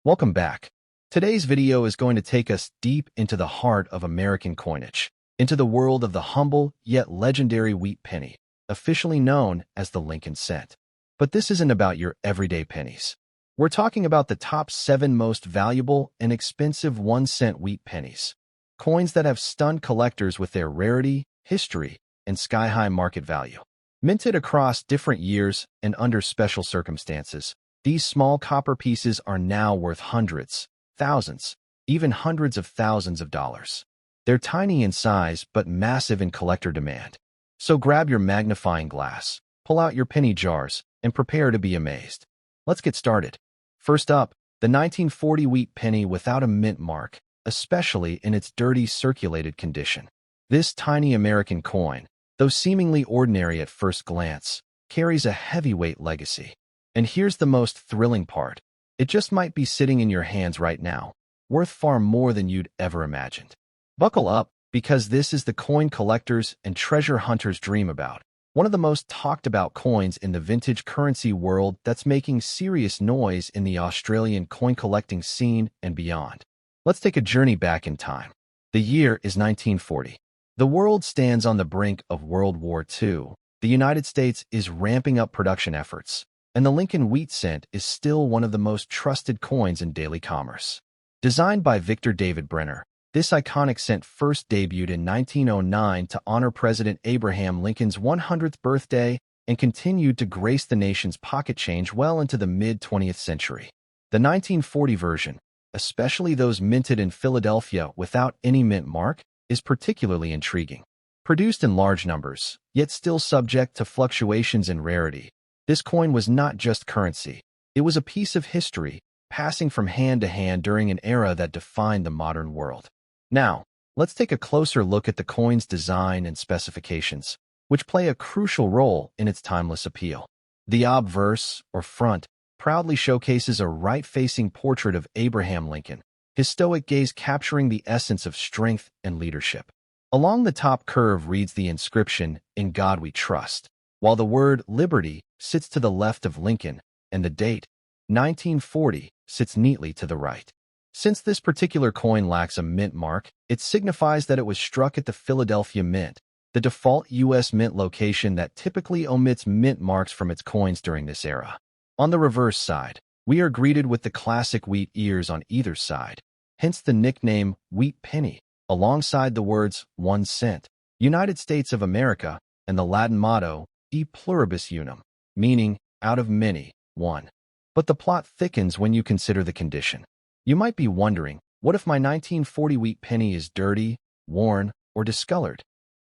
Welcome back. Today's video is going to take us deep into the heart of American coinage, into the world of the humble yet legendary wheat penny, officially known as the Lincoln cent. But this isn't about your everyday pennies. We're talking about the top 7 most valuable and expensive 1-cent wheat pennies, coins that have stunned collectors with their rarity, history, and sky-high market value. Minted across different years and under special circumstances, these small copper pieces are now worth hundreds, thousands, even hundreds of thousands of dollars. They're tiny in size but massive in collector demand. So grab your magnifying glass, pull out your penny jars, and prepare to be amazed. Let's get started. First up, the 1940 wheat penny without a mint mark, especially in its dirty circulated condition. This tiny American coin, though seemingly ordinary at first glance, carries a heavyweight legacy. And here's the most thrilling part. It just might be sitting in your hands right now, worth far more than you'd ever imagined. Buckle up, because this is the coin collectors and treasure hunters dream about. One of the most talked about coins in the vintage currency world that's making serious noise in the Australian coin collecting scene and beyond. Let's take a journey back in time. The year is 1940. The world stands on the brink of World War II. The United States is ramping up production efforts, and the Lincoln wheat cent is still one of the most trusted coins in daily commerce. Designed by Victor David Brenner, this iconic cent first debuted in 1909 to honor President Abraham Lincoln's 100th birthday and continued to grace the nation's pocket change well into the mid-20th century. The 1940 version, especially those minted in Philadelphia without any mint mark, is particularly intriguing. Produced in large numbers, yet still subject to fluctuations in rarity, this coin was not just currency. It was a piece of history, passing from hand to hand during an era that defined the modern world. Now, let's take a closer look at the coin's design and specifications, which play a crucial role in its timeless appeal. The obverse, or front, proudly showcases a right-facing portrait of Abraham Lincoln, his stoic gaze capturing the essence of strength and leadership. Along the top curve reads the inscription, "In God We Trust," while the word liberty sits to the left of Lincoln, and the date, 1940, sits neatly to the right. Since this particular coin lacks a mint mark, it signifies that it was struck at the Philadelphia Mint, the default U.S. mint location that typically omits mint marks from its coins during this era. On the reverse side, we are greeted with the classic wheat ears on either side, hence the nickname wheat penny, alongside the words 1 cent, United States of America, and the Latin motto, E pluribus unum, meaning, out of many, one. But the plot thickens when you consider the condition. You might be wondering, what if my 1940 wheat penny is dirty, worn, or discolored?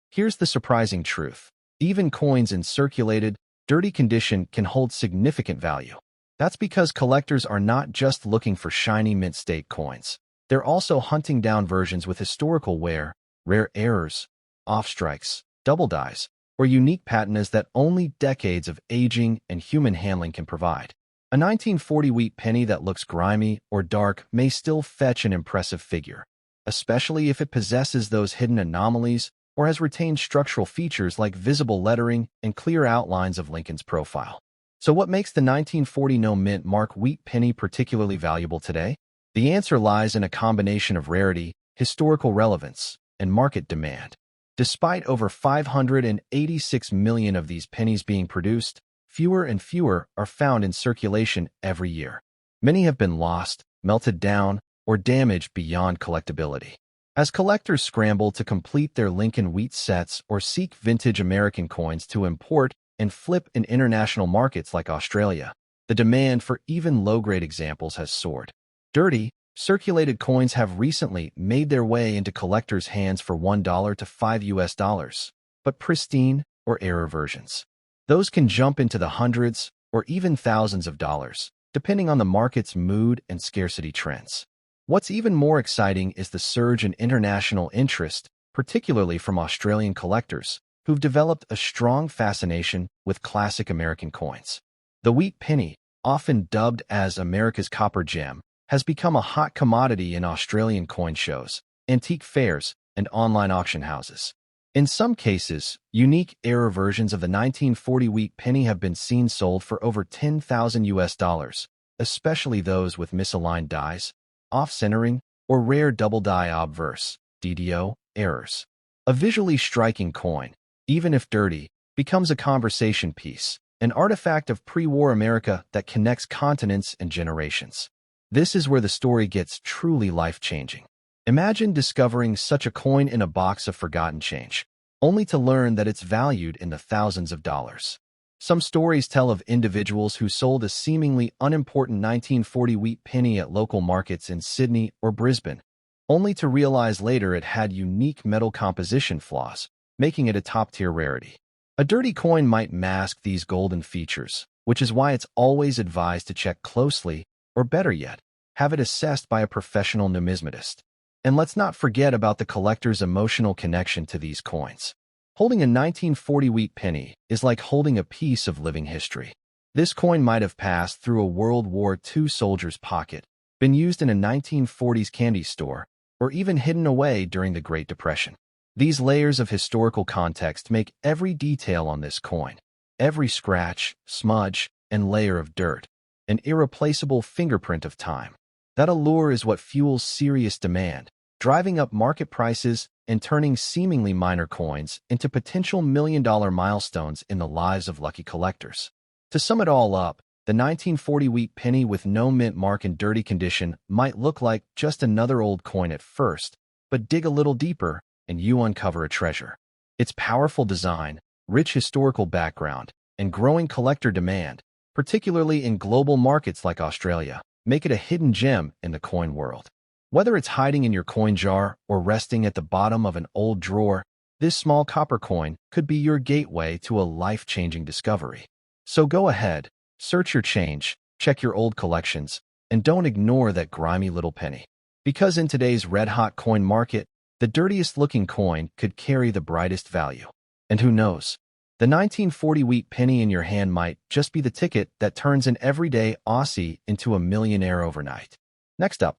Here's the surprising truth. Even coins in circulated, dirty condition can hold significant value. That's because collectors are not just looking for shiny mint state coins. They're also hunting down versions with historical wear, rare errors, off-strikes, double dyes, or unique patinas that only decades of aging and human handling can provide. A 1940 wheat penny that looks grimy or dark may still fetch an impressive figure, especially if it possesses those hidden anomalies or has retained structural features like visible lettering and clear outlines of Lincoln's profile. So what makes the 1940 no mint mark wheat penny particularly valuable today? The answer lies in a combination of rarity, historical relevance, and market demand. Despite over 586 million of these pennies being produced, fewer and fewer are found in circulation every year. Many have been lost, melted down, or damaged beyond collectability. As collectors scramble to complete their Lincoln wheat sets or seek vintage American coins to import and flip in international markets like Australia, the demand for even low-grade examples has soared. Dirty, circulated coins have recently made their way into collectors' hands for $1 to $5, but pristine or error versions, those can jump into the hundreds or even thousands of dollars, depending on the market's mood and scarcity trends. What's even more exciting is the surge in international interest, particularly from Australian collectors, who've developed a strong fascination with classic American coins. The wheat penny, often dubbed as America's copper gem, has become a hot commodity in Australian coin shows, antique fairs, and online auction houses. In some cases, unique error versions of the 1940 wheat penny have been seen sold for over $10,000, especially those with misaligned dies, off-centering, or rare double-die obverse (DDO) errors. A visually striking coin, even if dirty, becomes a conversation piece, an artifact of pre-war America that connects continents and generations. This is where the story gets truly life-changing. Imagine discovering such a coin in a box of forgotten change, only to learn that it's valued in the thousands of dollars. Some stories tell of individuals who sold a seemingly unimportant 1940 wheat penny at local markets in Sydney or Brisbane, only to realize later it had unique metal composition flaws, making it a top-tier rarity. A dirty coin might mask these golden features, which is why it's always advised to check closely, or better yet, have it assessed by a professional numismatist. And let's not forget about the collector's emotional connection to these coins. Holding a 1940 wheat penny is like holding a piece of living history. This coin might have passed through a World War II soldier's pocket, been used in a 1940s candy store, or even hidden away during the Great Depression. These layers of historical context make every detail on this coin, every scratch, smudge, and layer of dirt, an irreplaceable fingerprint of time. That allure is what fuels serious demand, driving up market prices and turning seemingly minor coins into potential million-dollar milestones in the lives of lucky collectors. To sum it all up, the 1940 wheat penny with no mint mark in dirty condition might look like just another old coin at first, but dig a little deeper and you uncover a treasure. Its powerful design, rich historical background, and growing collector demand, particularly in global markets like Australia, make it a hidden gem in the coin world. Whether it's hiding in your coin jar or resting at the bottom of an old drawer, this small copper coin could be your gateway to a life-changing discovery. So go ahead, search your change, check your old collections, and don't ignore that grimy little penny. Because in today's red-hot coin market, the dirtiest-looking coin could carry the brightest value. And who knows? The 1940 wheat penny in your hand might just be the ticket that turns an everyday Aussie into a millionaire overnight. Next up,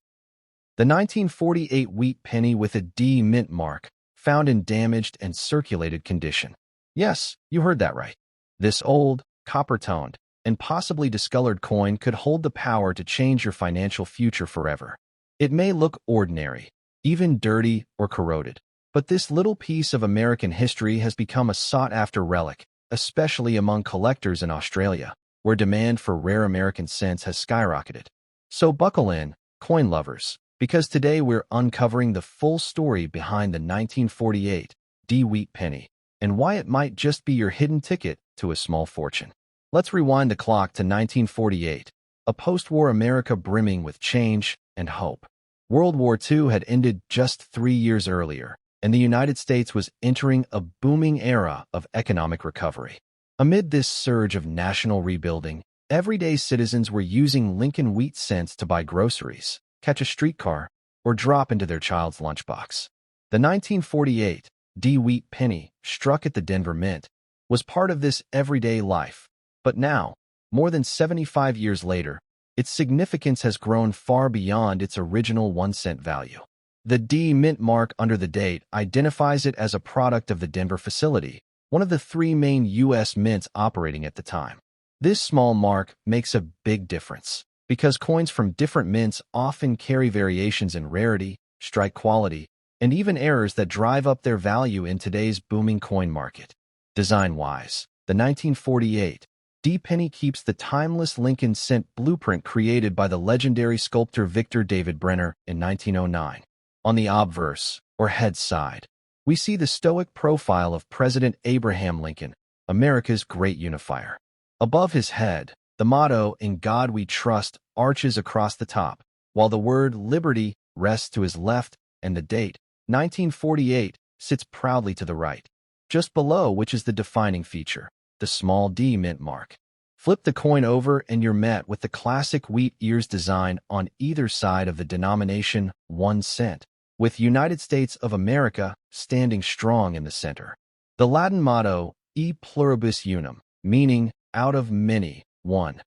the 1948 wheat penny with a D mint mark, found in damaged and circulated condition. Yes, you heard that right. This old, copper-toned, and possibly discolored coin could hold the power to change your financial future forever. It may look ordinary, even dirty or corroded, but this little piece of American history has become a sought-after relic, especially among collectors in Australia, where demand for rare American cents has skyrocketed. So buckle in, coin lovers, because today we're uncovering the full story behind the 1948 D wheat penny and why it might just be your hidden ticket to a small fortune. Let's rewind the clock to 1948, a post-war America brimming with change and hope. World War II had ended just 3 years earlier, and the United States was entering a booming era of economic recovery. Amid this surge of national rebuilding, everyday citizens were using Lincoln wheat cents to buy groceries, catch a streetcar, or drop into their child's lunchbox. The 1948 D wheat penny, struck at the Denver Mint, was part of this everyday life. But now, more than 75 years later, its significance has grown far beyond its original 1-cent value. The D mint mark under the date identifies it as a product of the Denver facility, one of the 3 main U.S. mints operating at the time. This small mark makes a big difference, because coins from different mints often carry variations in rarity, strike quality, and even errors that drive up their value in today's booming coin market. Design-wise, the 1948 D penny keeps the timeless Lincoln cent blueprint created by the legendary sculptor Victor David Brenner in 1909. On the obverse, or head side, we see the stoic profile of President Abraham Lincoln, America's great unifier. Above his head, the motto, "In God We Trust," arches across the top, while the word liberty rests to his left and the date, 1948, sits proudly to the right. Just below which is the defining feature, the small D mint mark. Flip the coin over and you're met with the classic wheat ears design on either side of the denomination 1 cent, with United States of America standing strong in the center. The Latin motto, E pluribus unum, meaning out of many, one,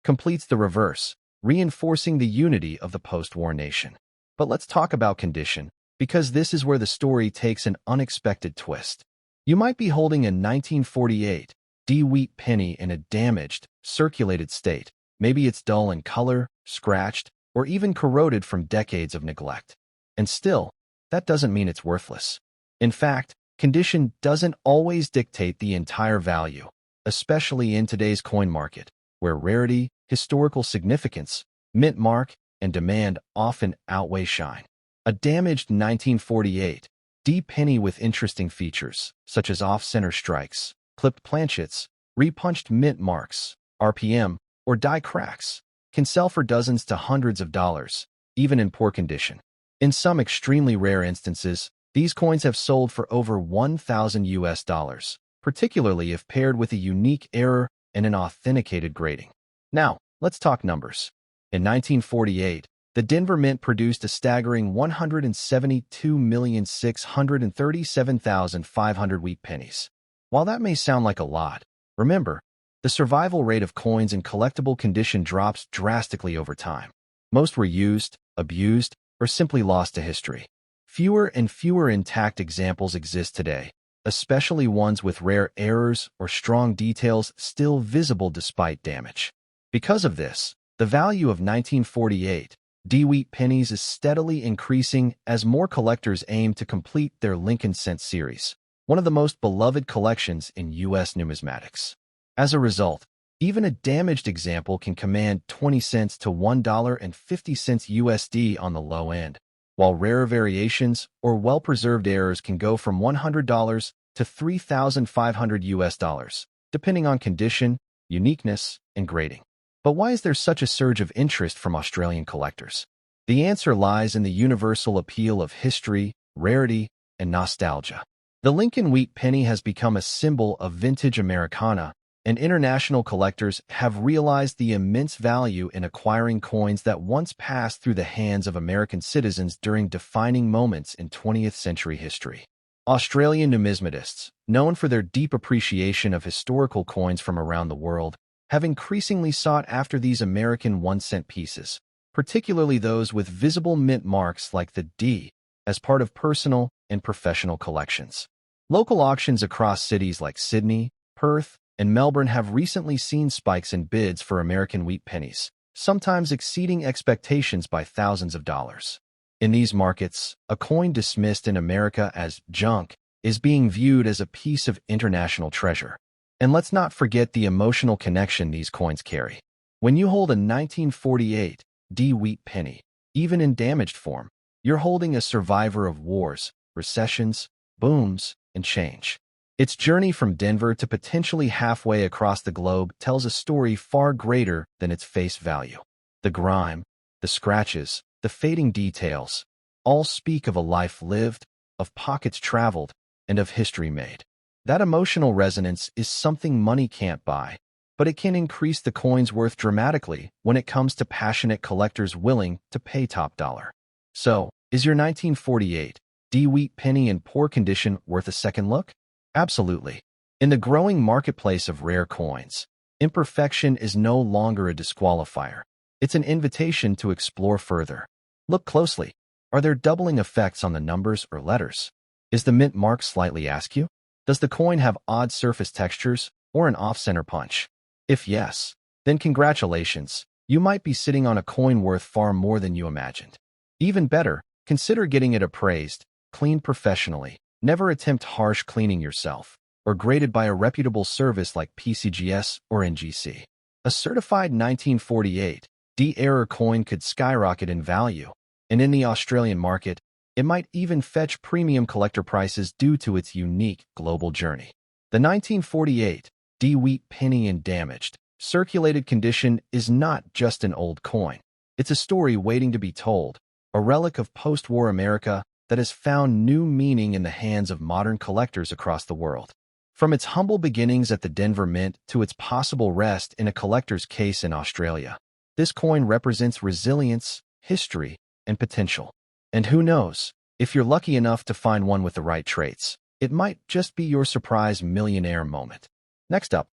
completes the reverse, reinforcing the unity of the post-war nation. But let's talk about condition, because this is where the story takes an unexpected twist. You might be holding a 1948 D wheat penny in a damaged, circulated state, Maybe it's dull in color, scratched, or even corroded from decades of neglect. And still, that doesn't mean it's worthless. In fact, condition doesn't always dictate the entire value, especially in today's coin market, where rarity, historical significance, mint mark, and demand often outweigh shine. A damaged 1948 D penny with interesting features, such as off-center strikes, clipped planchets, repunched mint marks, RPM, or die cracks, can sell for dozens to hundreds of dollars, even in poor condition. In some extremely rare instances, these coins have sold for over $1,000, particularly if paired with a unique error and an authenticated grading. Now, let's talk numbers. In 1948, the Denver Mint produced a staggering 172,637,500 wheat pennies. While that may sound like a lot, remember, the survival rate of coins in collectible condition drops drastically over time. Most were used, abused, or simply lost to history. Fewer and fewer intact examples exist today, especially ones with rare errors or strong details still visible despite damage. Because of this, the value of 1948 D wheat pennies is steadily increasing as more collectors aim to complete their Lincoln Cent series, one of the most beloved collections in U.S. numismatics. As a result, even a damaged example can command 20 cents to $1.50 USD on the low end, while rarer variations or well-preserved errors can go from $100 to $3,500 USD, depending on condition, uniqueness, and grading. But why is there such a surge of interest from Australian collectors? The answer lies in the universal appeal of history, rarity, and nostalgia. The Lincoln wheat penny has become a symbol of vintage Americana, and international collectors have realized the immense value in acquiring coins that once passed through the hands of American citizens during defining moments in 20th century history. Australian numismatists, known for their deep appreciation of historical coins from around the world, have increasingly sought after these American 1-cent pieces, particularly those with visible mint marks like the D, as part of personal and professional collections. Local auctions across cities like Sydney, Perth, and Melbourne have recently seen spikes in bids for American wheat pennies, sometimes exceeding expectations by thousands of dollars. In these markets, a coin dismissed in America as junk is being viewed as a piece of international treasure. And let's not forget the emotional connection these coins carry. When you hold a 1948 D wheat penny, even in damaged form, you're holding a survivor of wars, recessions, booms, and change. Its journey from Denver to potentially halfway across the globe tells a story far greater than its face value. The grime, the scratches, the fading details, all speak of a life lived, of pockets traveled, and of history made. That emotional resonance is something money can't buy, but it can increase the coin's worth dramatically when it comes to passionate collectors willing to pay top dollar. So, is your 1948 D wheat penny in poor condition worth a second look? Absolutely. In the growing marketplace of rare coins, imperfection is no longer a disqualifier. It's an invitation to explore further. Look closely. Are there doubling effects on the numbers or letters? Is the mint mark slightly askew? Does the coin have odd surface textures or an off-center punch? If yes, then congratulations. You might be sitting on a coin worth far more than you imagined. Even better, consider getting it appraised, cleaned professionally. Never attempt harsh cleaning yourself, or graded by a reputable service like PCGS or NGC. A certified 1948 D-error coin could skyrocket in value, and in the Australian market, it might even fetch premium collector prices due to its unique global journey. The 1948 D wheat penny in damaged, circulated condition is not just an old coin. It's a story waiting to be told, a relic of post-war America that has found new meaning in the hands of modern collectors across the world. From its humble beginnings at the Denver Mint to its possible rest in a collector's case in Australia, this coin represents resilience, history, and potential. And who knows, if you're lucky enough to find one with the right traits, it might just be your surprise millionaire moment. Next up,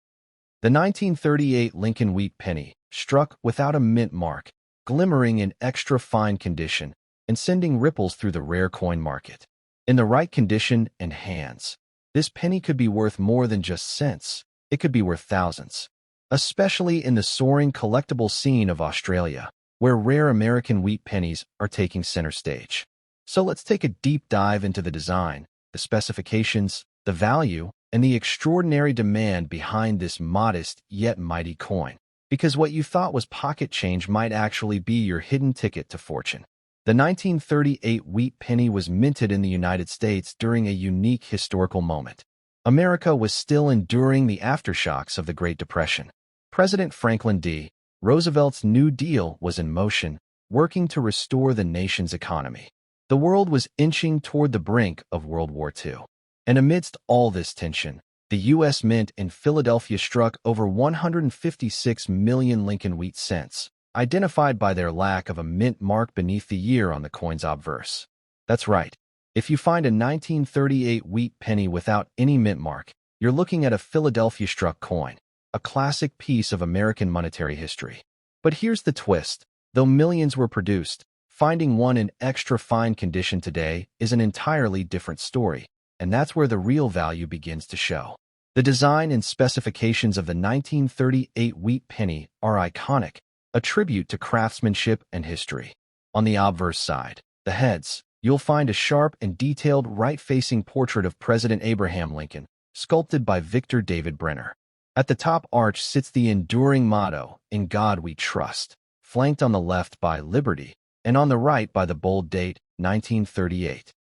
the 1938 Lincoln wheat penny, struck without a mint mark, glimmering in extra fine condition, and sending ripples through the rare coin market. In the right condition and hands, this penny could be worth more than just cents. It could be worth thousands. especially in the soaring collectible scene of Australia, where rare American wheat pennies are taking center stage. So let's take a deep dive into the design, the specifications, the value, and the extraordinary demand behind this modest yet mighty coin. Because what you thought was pocket change might actually be your hidden ticket to fortune. The 1938 wheat penny was minted in the United States during a unique historical moment. America was still enduring the aftershocks of the Great Depression. President Franklin D. Roosevelt's New Deal was in motion, working to restore the nation's economy. The world was inching toward the brink of World War II. And amidst all this tension, the U.S. Mint in Philadelphia struck over 156 million Lincoln wheat cents, identified by their lack of a mint mark beneath the year on the coin's obverse. That's right. If you find a 1938 wheat penny without any mint mark, you're looking at a Philadelphia struck coin, a classic piece of American monetary history. But here's the twist. Though millions were produced, finding one in extra fine condition today is an entirely different story, and that's where the real value begins to show. The design and specifications of the 1938 wheat penny are iconic, a tribute to craftsmanship and history. On the obverse side, the heads, you'll find a sharp and detailed right-facing portrait of President Abraham Lincoln, sculpted by Victor David Brenner. At the top arch sits the enduring motto, "In God We Trust," flanked on the left by Liberty, and on the right by the bold date, 1938.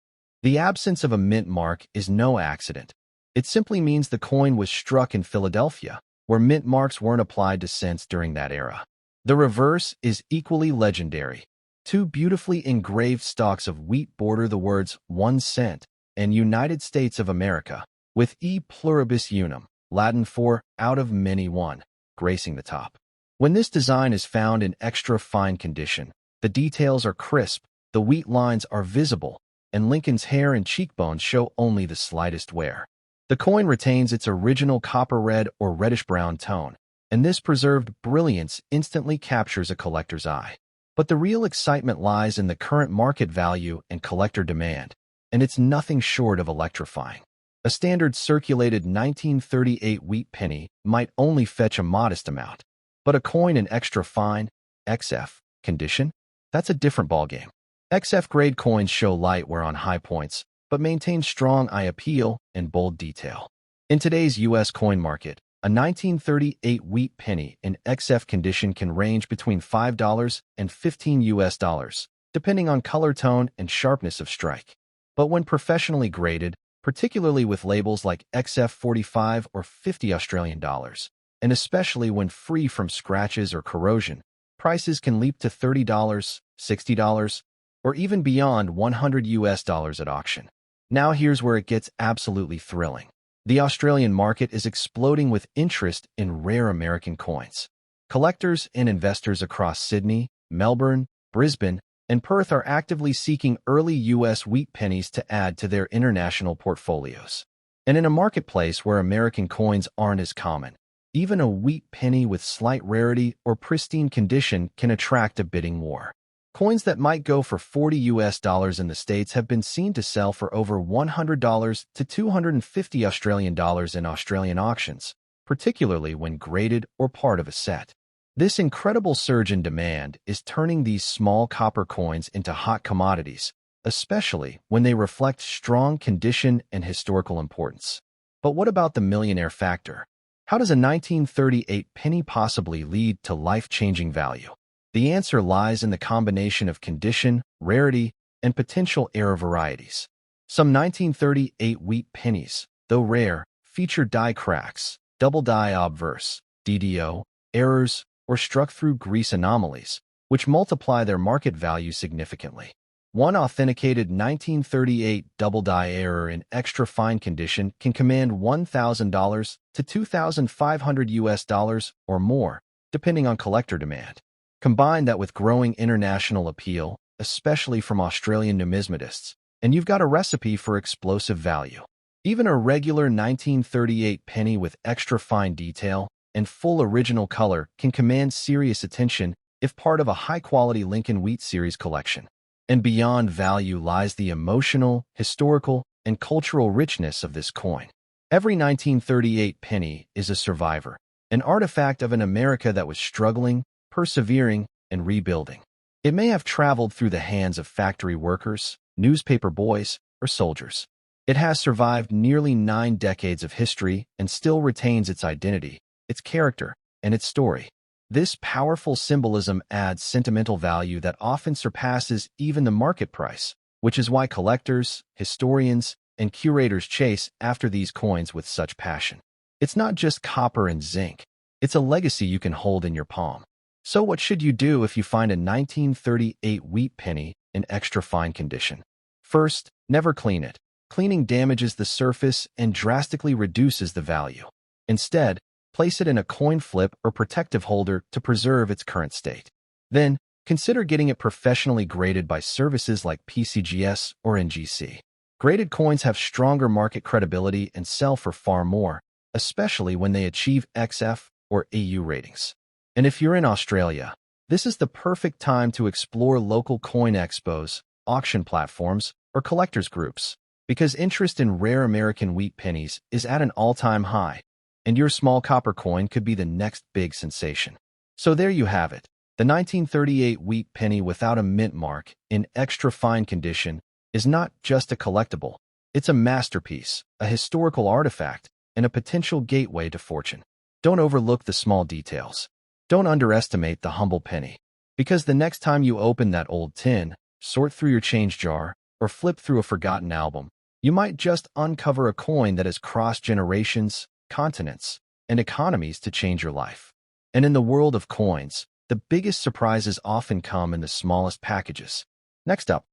The absence of a mint mark is no accident. It simply means the coin was struck in Philadelphia, where mint marks weren't applied to cents during that era. The reverse is equally legendary. Two beautifully engraved stalks of wheat border the words 1 cent and United States of America, with E pluribus unum, Latin for out of many one, gracing the top. When this design is found in extra fine condition, the details are crisp, the wheat lines are visible, and Lincoln's hair and cheekbones show only the slightest wear. The coin retains its original copper red or reddish-brown tone, and this preserved brilliance instantly captures a collector's eye. But the real excitement lies in the current market value and collector demand, and it's nothing short of electrifying. A standard circulated 1938 wheat penny might only fetch a modest amount, but a coin in extra fine, XF, condition? That's a different ballgame. XF-grade coins show light wear on high points, but maintain strong eye appeal and bold detail. In today's U.S. coin market, a 1938 wheat penny in XF condition can range between $5 and $15, depending on color tone and sharpness of strike. But when professionally graded, particularly with labels like XF45 or $50, and especially when free from scratches or corrosion, prices can leap to $30, $60, or even beyond $100 at auction. Now here's where it gets absolutely thrilling. The Australian market is exploding with interest in rare American coins. Collectors and investors across Sydney, Melbourne, Brisbane, and Perth are actively seeking early U.S. wheat pennies to add to their international portfolios. And in a marketplace where American coins aren't as common, even a wheat penny with slight rarity or pristine condition can attract a bidding war. Coins that might go for $40 in the States have been seen to sell for over $100 to $250 in Australian auctions, particularly when graded or part of a set. This incredible surge in demand is turning these small copper coins into hot commodities, especially when they reflect strong condition and historical importance. But what about the millionaire factor? How does a 1938 penny possibly lead to life-changing value? The answer lies in the combination of condition, rarity, and potential error varieties. Some 1938 wheat pennies, though rare, feature die cracks, double die obverse, DDO, errors, or struck-through grease anomalies, which multiply their market value significantly. One authenticated 1938 double die error in extra fine condition can command $1,000 to $2,500 or more, depending on collector demand. Combine that with growing international appeal, especially from Australian numismatists, and you've got a recipe for explosive value. Even a regular 1938 penny with extra fine detail and full original color can command serious attention if part of a high-quality Lincoln Wheat Series collection. And beyond value lies the emotional, historical, and cultural richness of this coin. Every 1938 penny is a survivor, an artifact of an America that was struggling, persevering, and rebuilding. It may have traveled through the hands of factory workers, newspaper boys, or soldiers. It has survived nearly 9 decades of history and still retains its identity, its character, and its story. This powerful symbolism adds sentimental value that often surpasses even the market price, which is why collectors, historians, and curators chase after these coins with such passion. It's not just copper and zinc. It's a legacy you can hold in your palm. So what should you do if you find a 1938 wheat penny in extra fine condition? First, never clean it. Cleaning damages the surface and drastically reduces the value. Instead, place it in a coin flip or protective holder to preserve its current state. Then, consider getting it professionally graded by services like PCGS or NGC. Graded coins have stronger market credibility and sell for far more, especially when they achieve XF or AU ratings. And if you're in Australia, this is the perfect time to explore local coin expos, auction platforms, or collectors groups, because interest in rare American wheat pennies is at an all-time high, and your small copper coin could be the next big sensation. So there you have it. The 1938 wheat penny without a mint mark, in extra fine condition, is not just a collectible. It's a masterpiece, a historical artifact, and a potential gateway to fortune. Don't overlook the small details. Don't underestimate the humble penny, because the next time you open that old tin, sort through your change jar, or flip through a forgotten album, you might just uncover a coin that has crossed generations, continents, and economies to change your life. And in the world of coins, the biggest surprises often come in the smallest packages. Next up,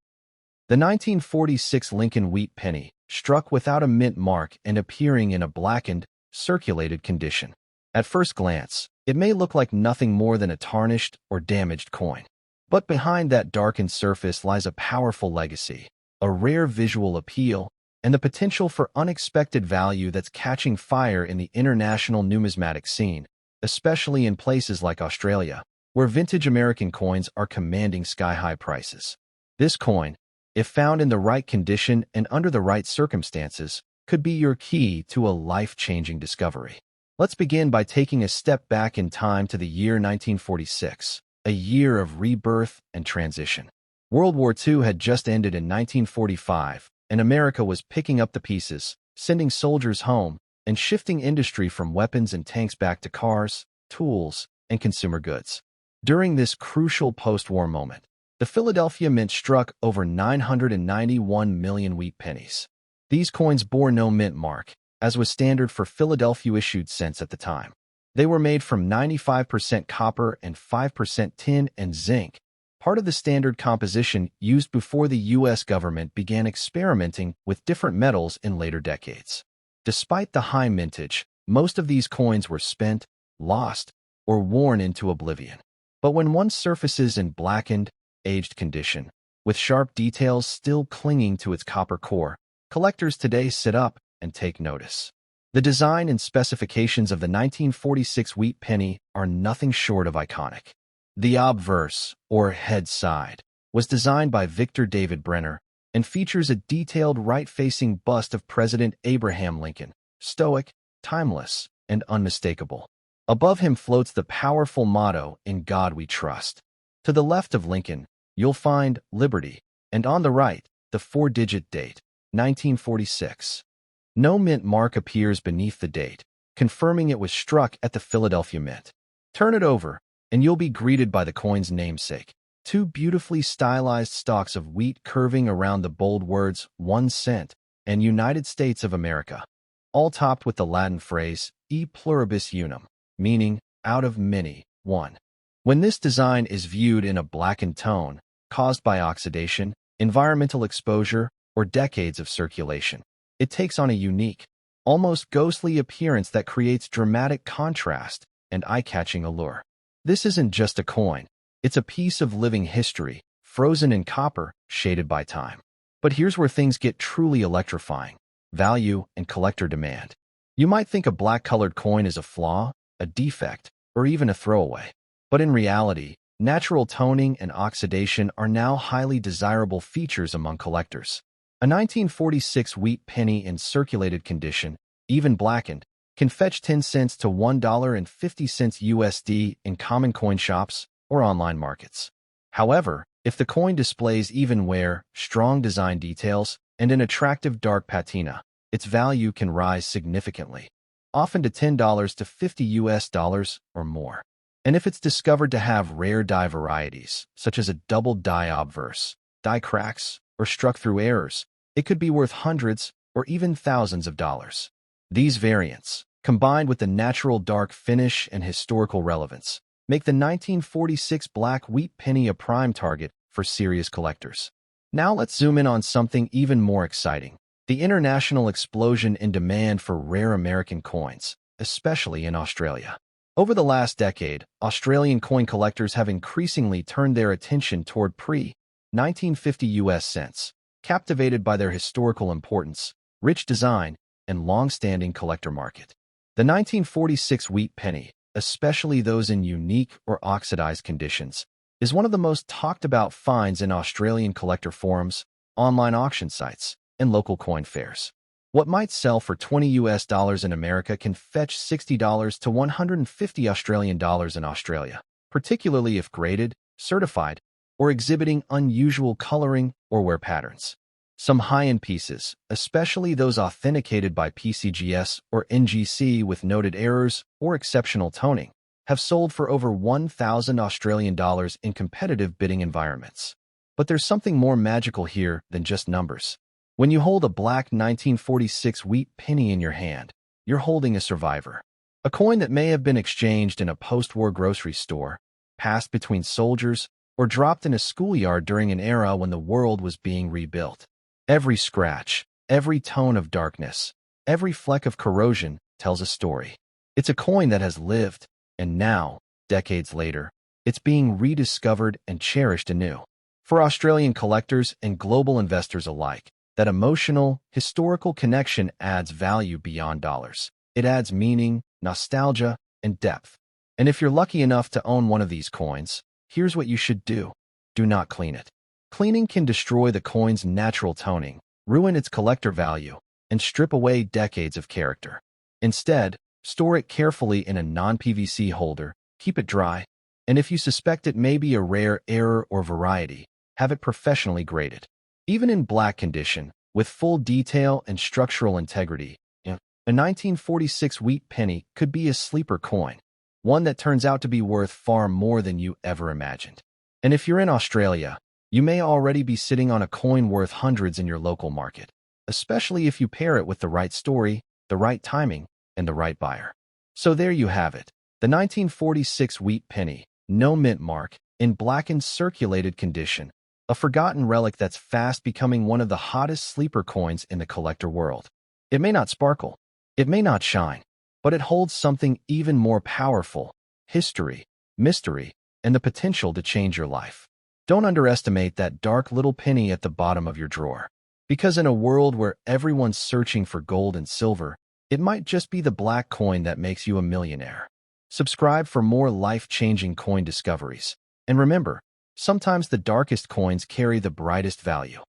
the 1946 Lincoln wheat penny, struck without a mint mark and appearing in a blackened, circulated condition. At first glance, it may look like nothing more than a tarnished or damaged coin. But behind that darkened surface lies a powerful legacy, a rare visual appeal, and the potential for unexpected value that's catching fire in the international numismatic scene, especially in places like Australia, where vintage American coins are commanding sky-high prices. This coin, if found in the right condition and under the right circumstances, could be your key to a life-changing discovery. Let's begin by taking a step back in time to the year 1946, a year of rebirth and transition. World War II had just ended in 1945, and America was picking up the pieces, sending soldiers home, and shifting industry from weapons and tanks back to cars, tools, and consumer goods. During this crucial post-war moment, the Philadelphia Mint struck over 991 million wheat pennies. These coins bore no mint mark, as was standard for Philadelphia-issued cents at the time. They were made from 95% copper and 5% tin and zinc, part of the standard composition used before the U.S. government began experimenting with different metals in later decades. Despite the high mintage, most of these coins were spent, lost, or worn into oblivion. But when one surfaces in blackened, aged condition, with sharp details still clinging to its copper core, collectors today sit up and take notice. The design and specifications of the 1946 wheat penny are nothing short of iconic. The obverse, or head side, was designed by Victor David Brenner and features a detailed right-facing bust of President Abraham Lincoln, stoic, timeless, and unmistakable. Above him floats the powerful motto, "In God We Trust." To the left of Lincoln, you'll find Liberty, and on the right, the 4-digit date, 1946. No mint mark appears beneath the date, confirming it was struck at the Philadelphia Mint. Turn it over, and you'll be greeted by the coin's namesake, 2 beautifully stylized stalks of wheat curving around the bold words 1 cent and United States of America, all topped with the Latin phrase e pluribus unum, meaning out of many, one. When this design is viewed in a blackened tone, caused by oxidation, environmental exposure, or decades of circulation, it takes on a unique, almost ghostly appearance that creates dramatic contrast and eye-catching allure. This isn't just a coin. It's a piece of living history, frozen in copper, shaded by time. But here's where things get truly electrifying: value and collector demand. You might think a black-colored coin is a flaw, a defect, or even a throwaway. But in reality, natural toning and oxidation are now highly desirable features among collectors. A 1946 wheat penny in circulated condition, even blackened, can fetch 10 cents to $1.50 USD in common coin shops or online markets. However, if the coin displays even wear, strong design details, and an attractive dark patina, its value can rise significantly, often to $10 to $50 or more. And if it's discovered to have rare die varieties, such as a double die obverse, die cracks, or struck through errors, it could be worth hundreds or even thousands of dollars. These variants, combined with the natural dark finish and historical relevance, make the 1946 black wheat penny a prime target for serious collectors. Now let's zoom in on something even more exciting: the international explosion in demand for rare American coins, especially in Australia. Over the last decade, Australian coin collectors have increasingly turned their attention toward pre-1950 US cents, captivated by their historical importance, rich design, and long-standing collector market. The 1946 wheat penny, especially those in unique or oxidized conditions, is one of the most talked-about finds in Australian collector forums, online auction sites, and local coin fairs. What might sell for $20 in America can fetch $60 to $150 in Australia, particularly if graded, certified, or exhibiting unusual coloring or wear patterns. Some high-end pieces, especially those authenticated by PCGS or NGC with noted errors or exceptional toning, have sold for over $1,000 in competitive bidding environments. But there's something more magical here than just numbers. When you hold a black 1946 wheat penny in your hand, you're holding a survivor. A coin that may have been exchanged in a post-war grocery store, passed between soldiers, or dropped in a schoolyard during an era when the world was being rebuilt. Every scratch, every tone of darkness, every fleck of corrosion tells a story. It's a coin that has lived, and now, decades later, it's being rediscovered and cherished anew. For Australian collectors and global investors alike, that emotional, historical connection adds value beyond dollars. It adds meaning, nostalgia, and depth. And if you're lucky enough to own one of these coins, here's what you should do. Do not clean it. Cleaning can destroy the coin's natural toning, ruin its collector value, and strip away decades of character. Instead, store it carefully in a non-PVC holder, keep it dry, and if you suspect it may be a rare error or variety, have it professionally graded. Even in black condition, with full detail and structural integrity, a 1946 wheat penny could be a sleeper coin, one that turns out to be worth far more than you ever imagined. And if you're in Australia, you may already be sitting on a coin worth hundreds in your local market, especially if you pair it with the right story, the right timing, and the right buyer. So there you have it, the 1946 wheat penny, no mint mark, in blackened circulated condition, a forgotten relic that's fast becoming one of the hottest sleeper coins in the collector world. It may not sparkle, it may not shine, but it holds something even more powerful: history, mystery, and the potential to change your life. Don't underestimate that dark little penny at the bottom of your drawer. Because in a world where everyone's searching for gold and silver, it might just be the black coin that makes you a millionaire. Subscribe for more life-changing coin discoveries. And remember, sometimes the darkest coins carry the brightest value.